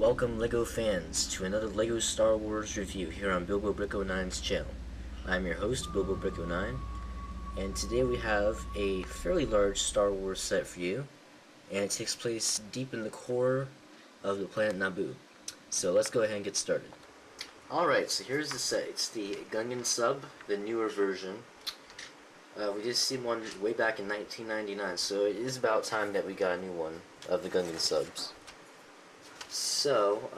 Welcome LEGO fans to another LEGO Star Wars review here on BilboBrick09's channel. I'm your host, BilboBrick09, and today we have a fairly large Star Wars set for you, and it takes place deep in the core of the planet Naboo. So let's go ahead and get started. Alright, so here's the set. It's the Gungan Sub, the newer version. We did see one way back in 1999, so it is about time that we got a new one of the Gungan Subs. So,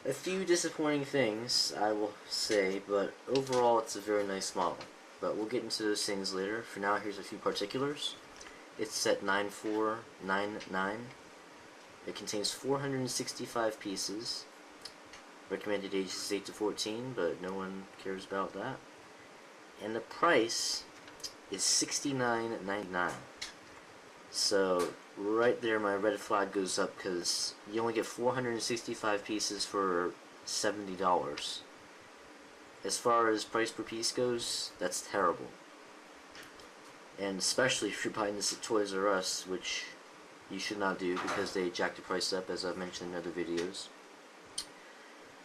a few disappointing things, I will say, but overall it's a very nice model. But we'll get into those things later. For now, here's a few particulars. It's set 9499. It contains 465 pieces. Recommended age is 8 to 14, but no one cares about that. And the price is $69.99. So right there my red flag goes up because you only get 465 pieces for $70. As far as price per piece goes, that's terrible. And especially if you're buying this at Toys R Us, which you should not do because they jack the price up, as I've mentioned in other videos.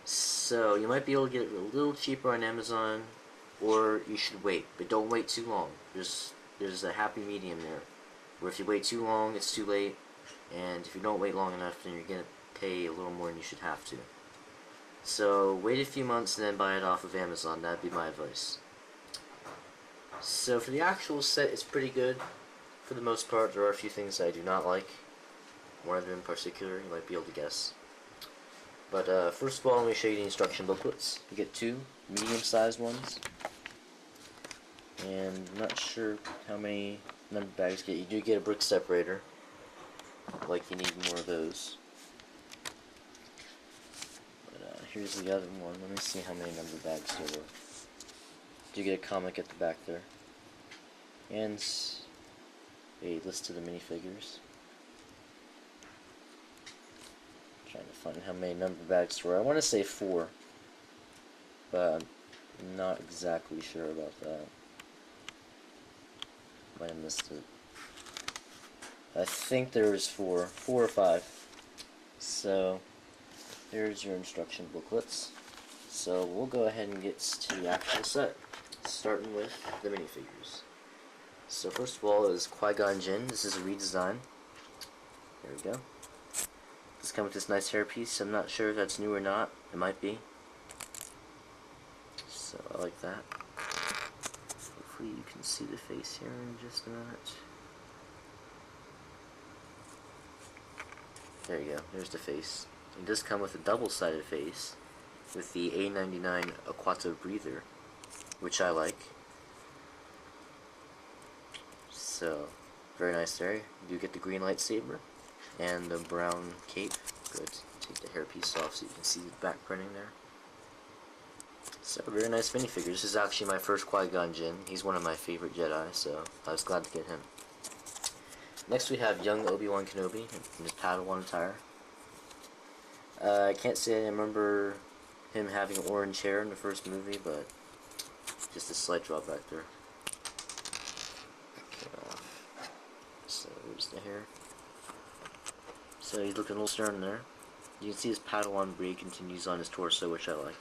So you might be able to get it a little cheaper on Amazon, or you should wait, but don't wait too long. There's a happy medium there, where if you wait too long, it's too late, and if you don't wait long enough, then you're going to pay a little more than you should have to. So wait a few months and then buy it off of Amazon. That'd be my advice. So for the actual set, it's pretty good. For the most part, there are a few things I do not like. One of them in particular, you might be able to guess. But first of all, let me show you the instruction booklets. You get two medium-sized ones. And I'm not sure how many number bags you get. You do get a brick separator. Like you need more of those. But here's the other one. Let me see how many number bags there were. You get a comic at the back there. And a list of the minifigures. Trying to find how many number bags there were. I want to say 4. But I'm not exactly sure about that. Might have missed it. I think there was 4 or 5. So there's your instruction booklets. So we'll go ahead and get to the actual set, starting with the minifigures. So first of all is Qui-Gon Jinn. This is a redesign. There we go. This comes with this nice hairpiece. I'm not sure if that's new or not. It might be. So I like that. Hopefully you can see the face here in just a minute. There you go. There's the face. It does come with a double-sided face with the A99 Aquato breather, which I like. So very nice there. You do get the green lightsaber and the brown cape. Good. Take the hairpiece off so you can see the back printing there. So, very nice minifigure. This is actually my first Qui-Gon Jinn. He's one of my favorite Jedi, so I was glad to get him. Next we have young Obi-Wan Kenobi in his Padawan attire. I can't say I remember him having orange hair in the first movie, but just a slight drawback there. Okay, so there's the hair. So he's looking a little stern there. You can see his Padawan breed continues on his torso, which I like.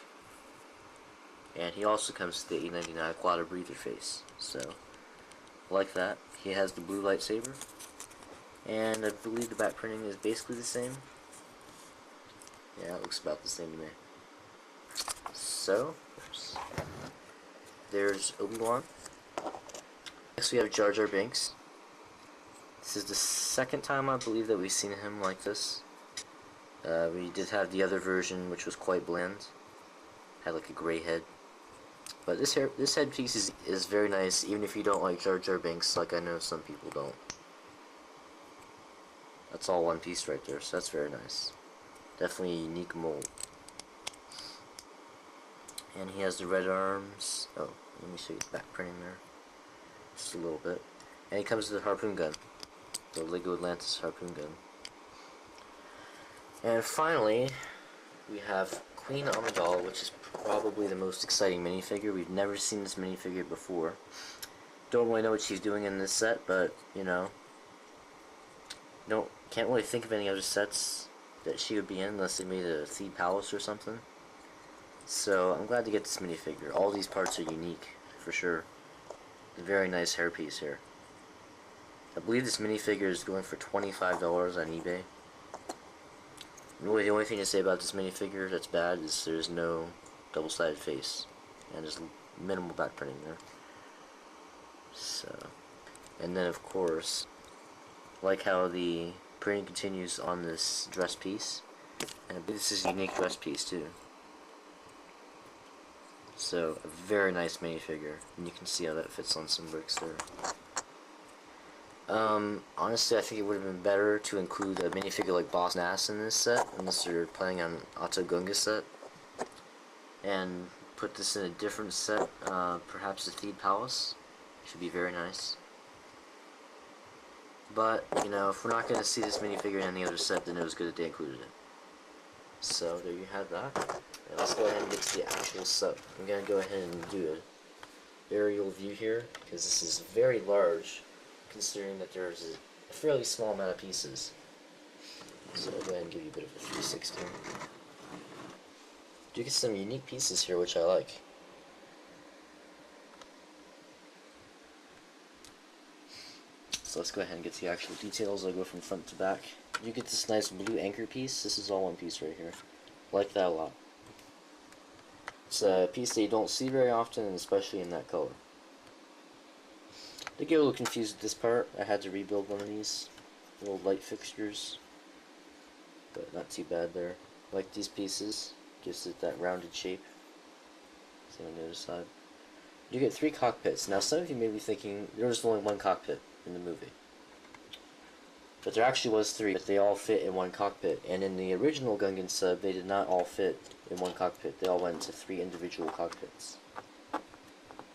And he also comes with the A99 Aquato breather face. So, I like that. He has the blue lightsaber. And I believe the back printing is basically the same. Yeah, it looks about the same to me. So, there's Obi-Wan. Next we have Jar Jar Binks. This is the second time I believe that we've seen him like this. We did have the other version, which was quite bland. Had like a gray head. But this headpiece is very nice, even if you don't like Jar Jar Binks, like I know some people don't. That's all one piece right there, so that's very nice. Definitely a unique mold. And he has the red arms. Oh, let me show you the back printing there. Just a little bit. And he comes with a harpoon gun. The LEGO Atlantis harpoon gun. And finally, we have Queen Amidala, which is probably the most exciting minifigure. We've never seen this minifigure before. Don't really know what she's doing in this set, but, you know, can't really think of any other sets that she would be in unless they made a Thieves Palace or something. So I'm glad to get this minifigure. All these parts are unique, for sure. A very nice hairpiece here. I believe this minifigure is going for $25 on eBay. Really, the only thing to say about this minifigure that's bad is there's no double-sided face. And there's minimal back printing there. So, and then of course, like how the printing continues on this dress piece. And I believe this is a unique dress piece too. So, a very nice minifigure, and you can see how that fits on some bricks there. Honestly, I think it would have been better to include a minifigure like Boss Nass in this set, unless you're planning on Auto Gunga set. And put this in a different set, perhaps the Thieves Palace. Should be very nice. But, you know, if we're not going to see this minifigure in any other set, then it was good that they included it. So, there you have that. Now let's go ahead and get to the actual sub. I'm going to go ahead and do an aerial view here, because this is very large, considering that there's a fairly small amount of pieces. So I'll go ahead and give you a bit of a 360. You get some unique pieces here, which I like. So let's go ahead and get to the actual details. I'll go from front to back. You get this nice blue anchor piece. This is all one piece right here. I like that a lot. It's a piece that you don't see very often, and especially in that color. I get a little confused with this part. I had to rebuild one of these little light fixtures, but not too bad there. I like these pieces. Gives it that rounded shape. Same on the other side. You get 3 cockpits. Now some of you may be thinking there was only 1 cockpit in the movie. But there actually was 3, but they all fit in 1 cockpit. And in the original Gungan Sub, they did not all fit in 1 cockpit. They all went into 3 individual cockpits.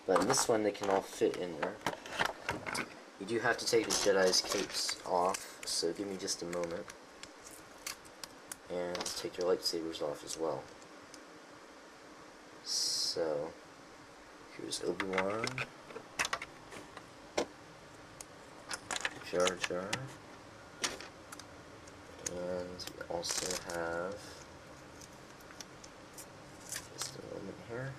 But in this one, they can all fit in there. You do have to take the Jedi's capes off, so give me just a moment. And take their lightsabers off as well. So, here's Obi-Wan, Jar Jar, and we also have, just a moment here,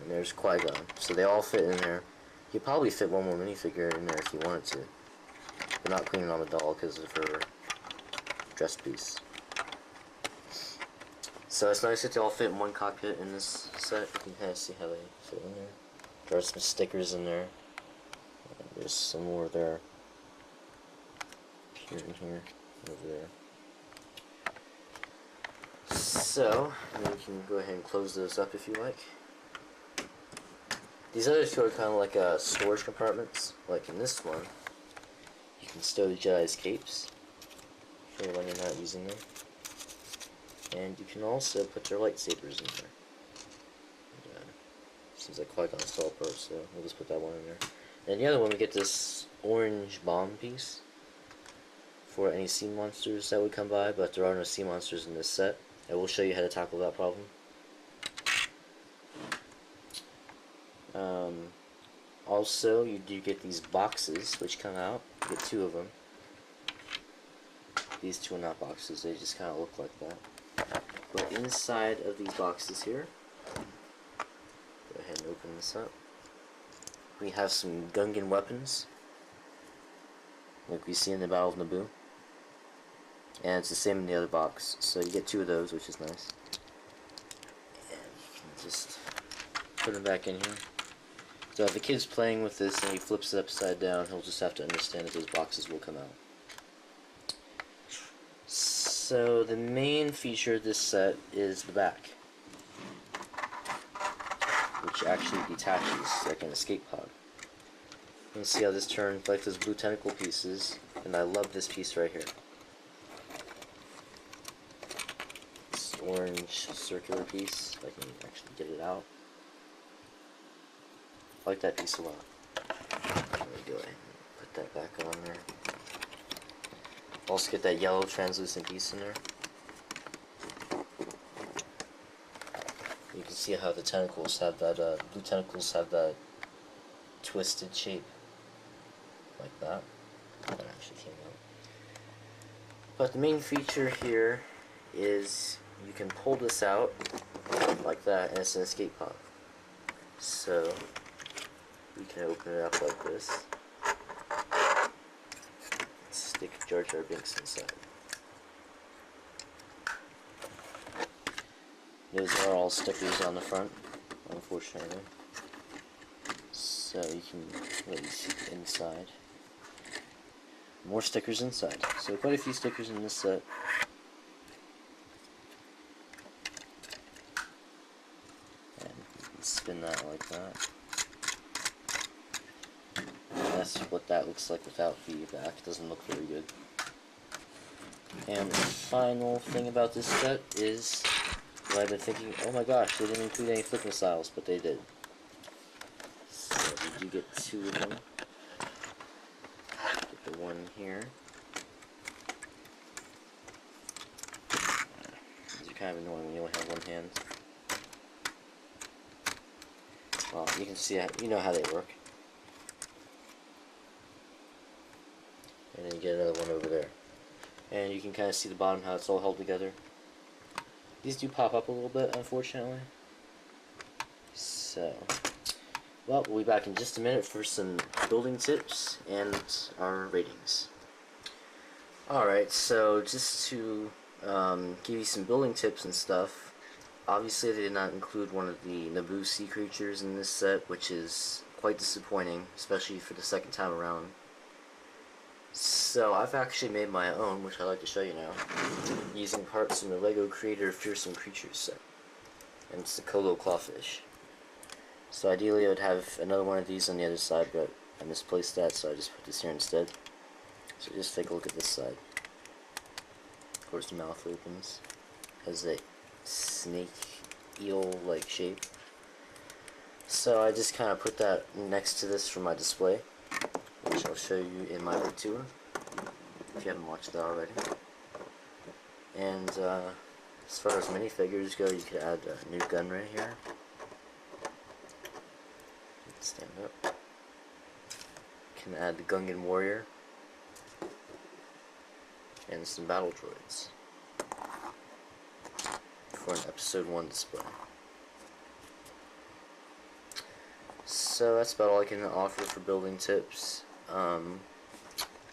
and there's Qui-Gon. So they all fit in there. You could probably fit one more minifigure in there if you wanted to, but not Queen on the doll because of her dress piece. So it's nice that they all fit in 1 cockpit in this set. You can kind of see how they fit in there. There are some stickers in there. There's some more there. Here and here. Over there. So, you can go ahead and close those up if you like. These other 2 are kind of like storage compartments. Like in this one, you can stow the Jedi's capes for when you're not using them. And you can also put their lightsabers in there. And, seems like Qui-Gon's still apart, so we'll just put that one in there. And the other one, we get this orange bomb piece for any sea monsters that would come by, but there are no sea monsters in this set. I will show you how to tackle that problem. Also, you do get these boxes which come out. You get 2 of them. These 2 are not boxes, they just kind of look like that. But inside of these boxes here, go ahead and open this up. We have some Gungan weapons, like we see in the Battle of Naboo. And it's the same in the other box, so you get 2 of those, which is nice. And you can just put them back in here. So if the kid's playing with this and he flips it upside down, he'll just have to understand that those boxes will come out. So the main feature of this set is the back, which actually detaches like an escape pod. You can see how this turns like those blue tentacle pieces, and I love this piece right here. This orange circular piece, if I can actually get it out. I like that piece a lot. There we go, put that back on there. Also get that yellow translucent piece in there. You can see how the tentacles have that, blue tentacles have that twisted shape. Like that. That actually came out. But the main feature here is you can pull this out like that, and it's an escape pod. So we can open it up like this. Stick Jar Jar Binks inside. Those are all stickers on the front, unfortunately. So you can really see the inside. More stickers inside. So quite a few stickers in this set. And you can spin that like that. And that's what that looks like without the back. It doesn't look very good. And the final thing about this set is what I've been thinking, oh my gosh, they didn't include any flip missiles, but they did. So we do get 2 of them. Get the one here. These are kind of annoying when you only have one hand. Well, you can see, you know how they work. And then you get another one over there. And you can kind of see the bottom, how it's all held together. These do pop up a little bit, unfortunately. So, well, we'll be back in just a minute for some building tips and our ratings. Alright, so just to give you some building tips and stuff, obviously they did not include one of the Naboo sea creatures in this set, which is quite disappointing, especially for the second time around. So I've actually made my own, which I'd like to show you now, using parts from the LEGO Creator Fearsome Creatures set. And it's the Colo Clawfish. So ideally I would have another one of these on the other side, but I misplaced that, so I just put this here instead. So just take a look at this side. Of course the mouth opens. Has a snake eel-like shape. So I just kind of put that next to this for my display, which I'll show you in my big tour, if you haven't watched that already. And as far as minifigures go, you could add a new gun right here. Stand up. You can add the Gungan warrior and some battle droids for an episode 1 display. So that's about all I can offer for building tips.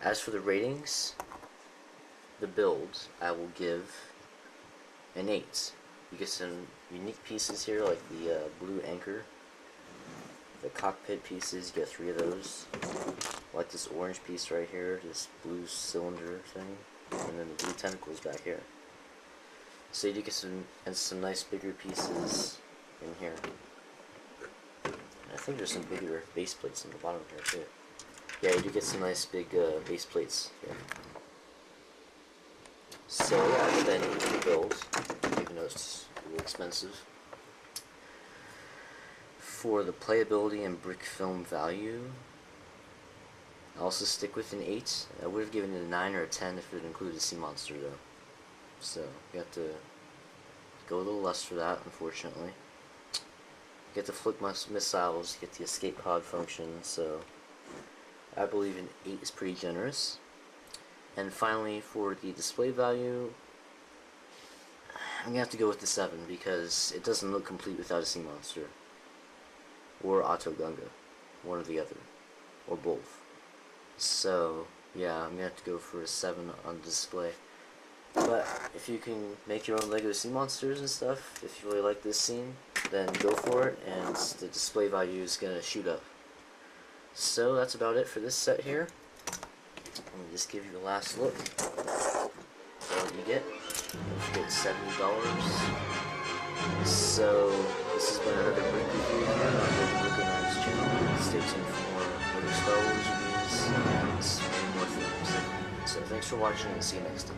As for the ratings, the build, I will give an 8. You get some unique pieces here, like the blue anchor. The cockpit pieces, you get 3 of those. Like this orange piece right here, this blue cylinder thing, and then the blue tentacles back here. So you do get some nice bigger pieces in here. I think there's some bigger base plates in the bottom here too. Yeah, you do get some nice big base plates here. So yeah, then you build, even though it's a little expensive. For the playability and brick film value, I also stick with an 8. I would have given it a 9 or a 10 if it included a sea monster though. So you have to go a little less for that, unfortunately. Get the flip missiles, get the escape pod function, so I believe an 8 is pretty generous. And finally, for the display value, I'm going to have to go with the 7 because it doesn't look complete without a sea monster. Or Auto Gunga, one or the other, or both. So yeah, I'm going to have to go for a 7 on display. But if you can make your own LEGO sea monsters and stuff, if you really like this scene, then go for it, and the display value is going to shoot up. So that's about it for this set here. Let me just give you a last look. So what you get $70. So this has been another brick review here on Booklets channel. Stay tuned for more LEGO Star Wars reviews and many more films. So thanks for watching, and see you next time.